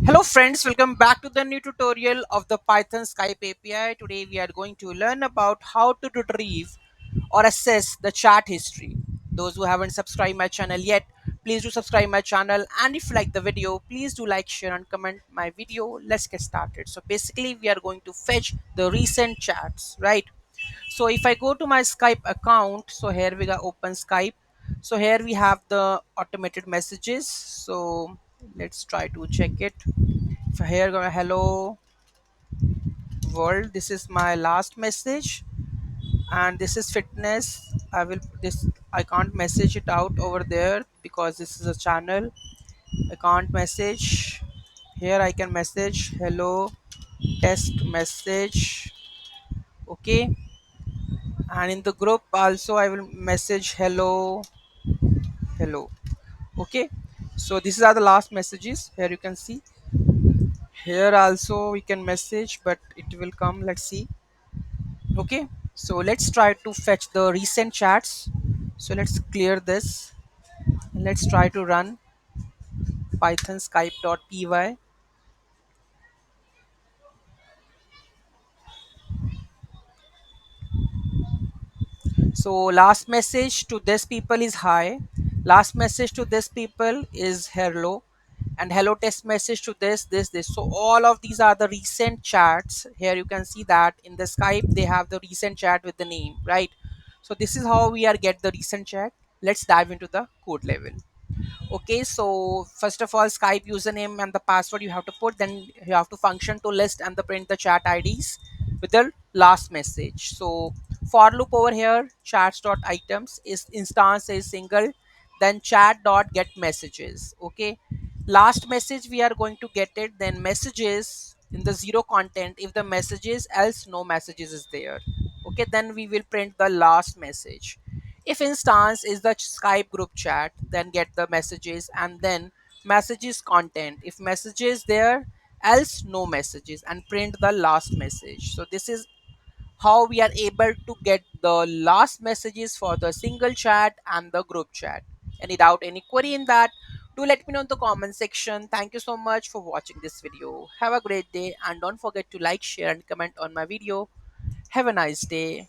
Hello friends, welcome back to the new tutorial of the Python Skype API. Today we are going to learn about how to retrieve or assess the chat history. Those who haven't subscribed my channel yet, please do subscribe my channel, and if you like the video, please do like, share and comment my video. Let's get started. So basically we are going to fetch the recent chats, right? So if I go to my Skype account, so here we got open Skype. So here we have the automated messages. So let's try to check it. So here go hello world. This is my last message, and this is fitness. I can't message it out over there because this is a channel. I can't message. Here I can message hello test message. Okay, and in the group also I will message hello. Okay, so these are the last messages. Here you can see. Here also we can message, but it will come. Let's see. Okay, so let's try to fetch the recent chats. So let's clear this and let's try to run python skype.py. So last message to this people is hi, last message to this people is hello, and hello test message to this. So all of these are the recent chats. Here you can see that in the Skype they have the recent chat with the name, right? So this is how we are get the recent chat. Let's dive into the code level. Okay, so first of all, Skype username and the password you have to put, then you have to function to list and the print the chat IDs with the last message. So for loop over here, chats dot items is instance is single, then chat dot get messages. Okay, last message we are going to get it, then messages in the zero content. If the messages else no messages is there. Okay, then we will print the last message. If instance is the Skype group chat, then get the messages and then messages content. If messages there, else no messages and print the last message. So this is how we are able to get the last messages for the single chat and the group chat. Any doubt, any query in that? Do let me know in the comment section. Thank you so much for watching this video. Have a great day and don't forget to like, share and comment on my video. Have a nice day.